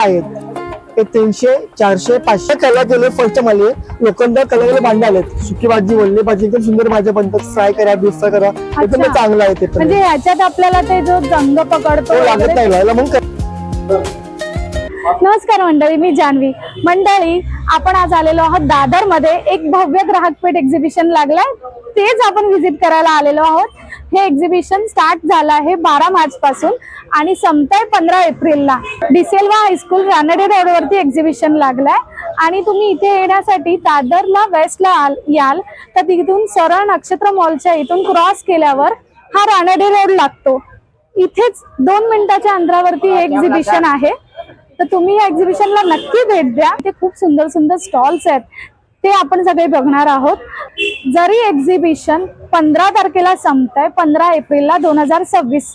आहेत ते 300 400 500 कलर केले फर्स्ट मध्ये लोखंड कलर भांडे आलेत सुकी भाजी वल्ली भाजी एकदम सुंदर भाज्या बनतात फ्राय करा डीप फ्राय करा एकदम चांगलं आहे ते म्हणजे ह्याच्यात आपल्याला ते जो जंग पकडतो लागत नाही मग नमस्कार मंडळी, मी जान्हवी. मंडळी, आपण आज आलेलो आहोत दादर मध्ये. एक भव्य ग्राहक पेठ एक्झिबिशन लागलाय, तेच आपण व्हिजिट करायला आलेलो आहोत. हे एक्झिबिशन स्टार्ट झालं आहे 12 मार्च पासून आणि संपतंय 15 एप्रिलला. डिसेल्वा हायस्कूल रानडे रोड वरती एक्झिबिशन लागलाय आणि तुम्ही इथे येण्यासाठी दादरला वेस्टला याल तर तिथून सरळ नक्षत्र मॉलच्या इथून क्रॉस केल्यावर हा रानडे रोड लागतो. इथेच 2 मिनिटाच्या अंतरावरती हे एक्झिबिशन आहे. तर तुम्ही या एक्झिबिशनला नक्की भेट द्या. ते खूप सुंदर सुंदर स्टॉल्स आहेत, ते आपण सगळे बघणार आहोत. जरी एक्झिबिशन 15 तारखेला संपतंय 15 एप्रिलला 2026,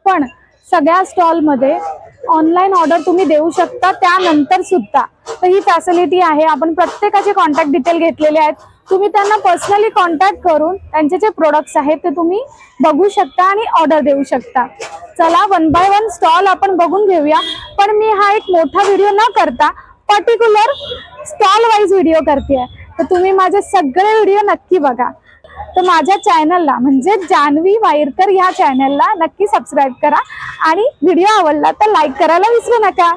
पण सगळ्या स्टॉल मध्ये ऑनलाईन ऑर्डर तुम्ही देऊ शकता त्यानंतर सुद्धा. तर ही फॅसिलिटी आहे. आपण प्रत्येकाचे कॉन्टॅक्ट डिटेल घेतलेले आहेत. तुम्ही त्यांना पर्सनली कॉन्टॅक्ट करून त्यांचे जे प्रोडक्ट्स आहेत ते तुम्ही बघू शकता आणि ऑर्डर देऊ शकता. चला 1 बाय 1 स्टॉल आपण बघून घेऊया. पण मी हा एक मोठा व्हिडिओ न करता पर्टिक्युलर स्टॉल वाईज व्हिडिओ करते. तर तुम्ही माझे सगळे व्हिडिओ नक्की बघा. तर माझ्या चॅनलला म्हणजे जान्हवी वायरकर या चॅनलला नक्की सबस्क्राईब करा आणि व्हिडिओ आवडला तर लाईक करायला विसरू नका.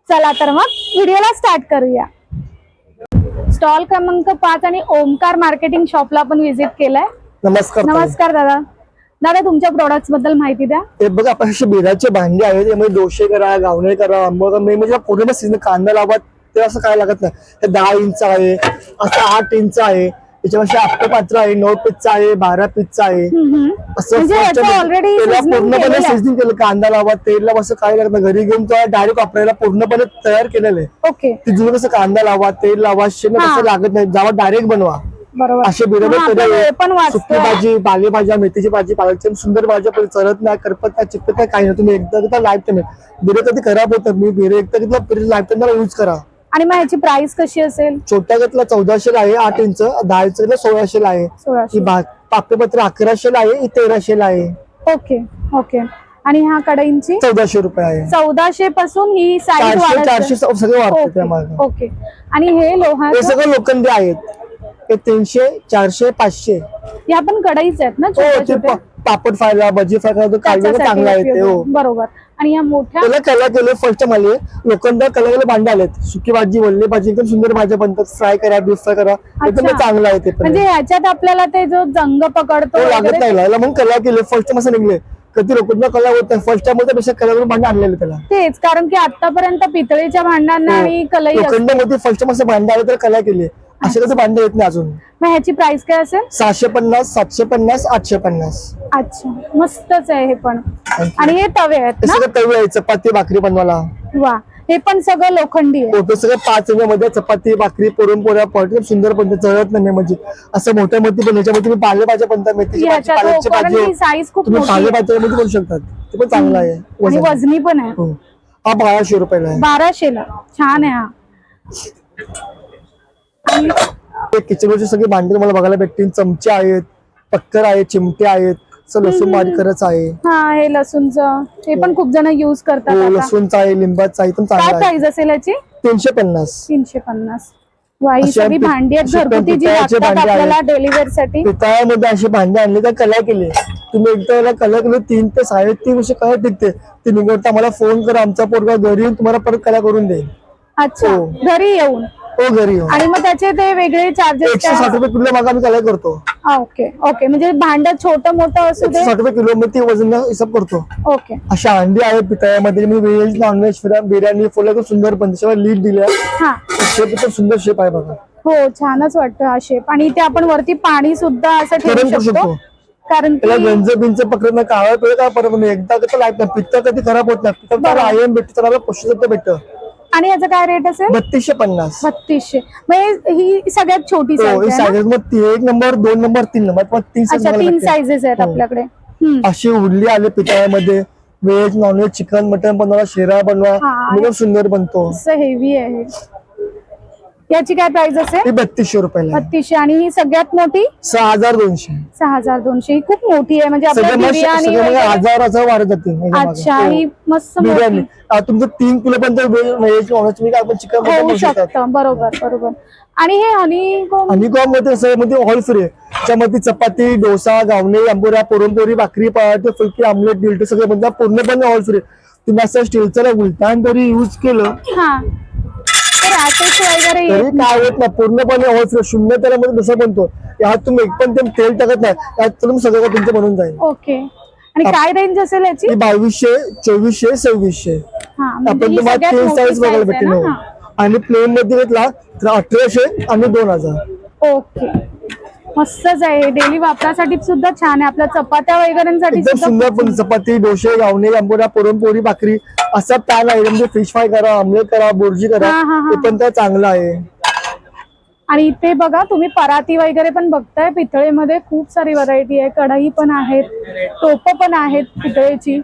चला तर मग व्हिडिओला स्टार्ट करूया. स्टॉल क्रमांक 5 आणि ओमकार मार्केटिंग शॉपला आपण व्हिजिट केलाय. नमस्कार नमस्कार दादा. दादा, तुमच्या प्रोडक्ट्स बद्दल माहिती द्या. ते बघा, आपण असे बिराचे भांडे आहेत. त्यामध्ये डोसे करा, घावणे करा, आंबोळी म्हणजे पूर्ण सीझन कांदा लावा ते असं काय लागत नाही. हे 10 इंच आहे, असं 8 इंच आहे, त्याच्यापेक्षा 8 पात्र आहे, 9 पिच्चा आहे, 12 पिच्चा आहे. असं ऑलरेडी पूर्णपणे सिझनिंग केलं. कांदा लावा, तेल लावा, असं काय लागत नाही. घरी घेऊन तो डायरेक्ट वापरायला पूर्णपणे तयार केलेलं आहे. ओके. तिथून कसं कांदा लावा, तेल लावा, शेण असं लागत नाही. जावा डायरेक्ट बनवा. बरोबर. असे सुकी भाजी, पालेभाज्या, मेथीची भाजी, पालकची सुंदर भाज्या पण चरत नाही, करपत नाही, चिपत नाही, काही नाही. तुम्ही एकदा लाईफ टाइम बिरे कधी खराब होतं. मी बिरे एकदा लाईफ टाइम यूज करा. आणि मग ह्याची प्राइस कशी असेल? छोट्या गतला 1400 आहे, 8 इंच 10 इंच 1600 आहे. पापेपत्र 1100 आहे, 1300 आहे. Okay okay. आणि ह्या कढईंची 1400 रुपये आहे. 1400 पासून ही साईज 400 सगळे वापरते त्यामध्ये. ओके. आणि हे लोहा सगळं लोखंडी आहेत. ते 300 400 500 या पण कढईच आहेत ना? पापड फ्रायला, भजी फ्राय करायला चांगला आहे ते. हो, बरोबर. आणि या मोठ्या कलर केले फर्स्ट मध्ये लोखंड कलर भांडे आलेत. सुकी भाजी वल्ली भाजी एकदम सुंदर भाज्या बनतात. फ्राय करा डीप फ्राय करा एकदम चांगलं आहे ते. म्हणजे ह्याच्यात आपल्याला ते जो जंग पकडतो लागत नाही. मग कलर केले फर्स्ट मध्ये निघले. कधी लोखंड कलर होत फर्स्ट टाइम मध्ये पेक्षा कलर भांडे आणलेले त्याला. तेच कारण की आतापर्यंत पितळेच्या भांड्यांना आणि कलई लोखंड मध्ये फर्स्ट मध्ये भांडे आले तर कलर केले. असे कसं भांडे येत नाही अजून. मग ह्याची प्राइस काय असेल? 650 750 850. अच्छा, मस्तच आहे हे पण. आणि हे तवे आहेत ना? सगळं तवे आहे चपाती भाकरी बनवायला. वा, हे पण सगळं लोखंडी आहे. सगळं 5 इंचामध्ये चपाती भाकरी पुरणपोळ्या पॉटी सुंदर बनते. चढत नाही म्हणजे असं मोठ्या मोठी पण ह्याच्यामध्ये तुम्ही पालेभाज्या बनतात. मेथीची भाजी, पालकची भाजी, साईज खूप तुम्ही पालेभाज्यामध्ये बनवू शकतात. ते पण चांगलं आहे. आणि वजनी पण आहे. हा 1200 रुपयाला आहे. 1200 ला. छान आहे हा. किचनवरची सगळी भांडी तुम्हाला बघायला भेटतील. चमचे आहेत, पक्कर आहेत, चिमटे आहेत, लसूण बारीक करायचं आहे. हा, हे लसूणचं हे पण खूप जण युज करतात. लसूणचं आहे, लिंबाचं आहे. काय प्राइस असेल याची? 350. 350. वाई सगळी भांडी आहेत घरगुती जी लागतात आपल्याला डेलिव्हरी साठी. पितळामध्ये अशी भांडी आणली तर कलर केली. तुम्ही एकदा कलर केले 3 ते 3.5 वर्ष कलर टिकते. ते निघता मला फोन करा, आमचा पोरगा घरी येऊन तुम्हाला परत कलर करून देईल. अच्छा, घरी येऊन? हो, घरी येऊन. आणि मग त्याचे ते वेगळे चार्जेस? 160 रुपये किलो मागा आम्ही कलर करतो. Okay okay. म्हणजे भांड छोटं मोठं असू दे 160 रुपये किलो मध्ये वजन हिसाब करतो. ओके. अशा अंडी आहेत पितळ्यामध्ये. मी व्हेज नॉनव्हेज बिर्याणी फुलं सुंदर बनते. शिवाय लीड दिल्या. हा, शेप पण सुंदर शेप आहे बघा. हो, छानच वाटतं हा शेप. आणि इथे आपण वरती पाणी सुद्धा असं ठेवू शकतो. कारण त्याला गंज बिंच पकडणं काळा पिवळं काय परत नाही. एकदा कसं लाईफ नाही. पित्त कधी खराब होत नाही. पित्त आयन भेटतं, त्याला पशुसत्व भेटतं. आणि याचा काय रेट असेल? 3250. 3200. म्हणजे ही सगळ्यात छोटी साईज आहे. मग 1 नंबर 2 नंबर 3 नंबर 3 साईजेस आहेत आपल्याकडे. अशी उरली आले पितळ्यामध्ये. व्हेज नॉनव्हेज चिकन मटन बनवा, शिरा बनवा, एकदम सुंदर बनतो. हेवी आहे. याची काय प्राइस असेल? ही 3200 रुपयाला आहे. 3200. आणि ही सगळ्यात मोठी 6200. 6200. ही खूप मोठी आहे म्हणजे आपल्या बिर्याणी सगळं वगैरे. हजाराचा वाढत जाते ह्याच्या मागे. अच्छा, हो. ही मस्त बिर्याणी मोठी तुमचं 3 किलो पर्यंत व्हेज नॉनव्हेज तुम्ही काय पण चिकन होऊ शकतं. बरोबर बरोबर. आणि हे हनीकोम हनीकॉम मध्ये असं मध्ये ऑल फ्री आहे. त्याच्यामध्ये चपाती, डोसा, गावणे, आंबोरा, पुरणपोळी, भाकरी, पराठे, फुलकी, आमलेट, बिलटे सगळे म्हणजे पूर्णपणे ऑल फ्री. तुम्ही असं स्टीलचं उलटान जरी यूज केलं हा तर रॅशेस वगैरे तरी येत काय होत नाही. पूर्णपणे ऑल फ्री. शून्य तेलामध्ये जसं बनतो यात तुम्ही एक पण तेल टाकत नाही. यात तुम्ही सगळं तुमचं बनून जाईल. ओके. आणि काय रेंज असेल याची? ही 2200, 2400, 2600. हा म्हणजे आपण ही तुम्हाला सगळ्यात 3 मोठी साईज बघायला size आहे भेटेल. ना? हो. हा. आणि प्लेन मध्ये घेतला तर 1800 आणि 2000. ओके. मस्तच आहे. डेली वापरासाठी सुद्धा छान आहे. आपल्या चपात्या वगैरेसाठी एकदम सुंदर पण चपाती, डोसे, गावणे, आंबोरा, पुरणपोळी, भाकरी असा पॅन आहे. म्हणजे फिश फ्राय करा, आमलेट करा, बुर्जी करा, हा, हा, हा. ते पण तर चांगलं आहे. आणि इथे बघा तुम्ही पराती वगैरे पण बघताय. पितळेमध्ये खूप सारी व्हरायटी आहे. कढई पण आहेत, टोपं पण आहेत पितळेची.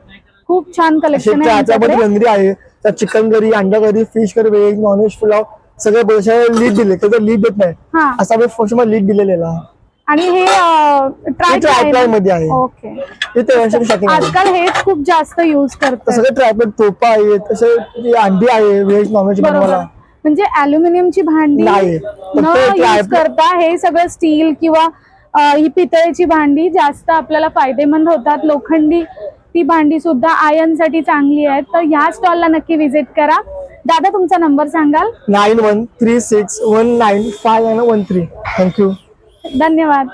खूप छान कलेक्शन आहे त्याच्यामध्ये आमच्याकडे. लंगरी आहे, त्यात चिकन करी, अंडा curry, fish curry, veg nonveg pulao सगळे बरेचसे लीड दिले. त्याचं लीड देत नाही हा. असा मी फर्स्ट मध्ये लीड दिलेला. आणि हे ट्रायप्लाय मध्ये आहे. ओके. ते 1300 शॉकिंग आहे. आजकाल हेच खूप जास्त युज करतात. सगळे ट्रायप्लाय तोपा आहे, तसे अंडी आहे व्हेज नॉनव्हेज बरोबर. बनवायला. म्हणजे अल्युमिनियमची भांडी नाही. न फक्त यूज करता हे सगळं स्टील किंवा ही पितळेची भांडी जास्त आपल्याला फायदेमंद होतात. लोखंडी ती भांडी सुद्धा आयर्न साठी चांगली आहेत. तर ह्या स्टॉलला नक्की व्हिजिट करा. दादा तुमचा नंबर सांगाल? 9136195913. थँक्यू. धन्यवाद.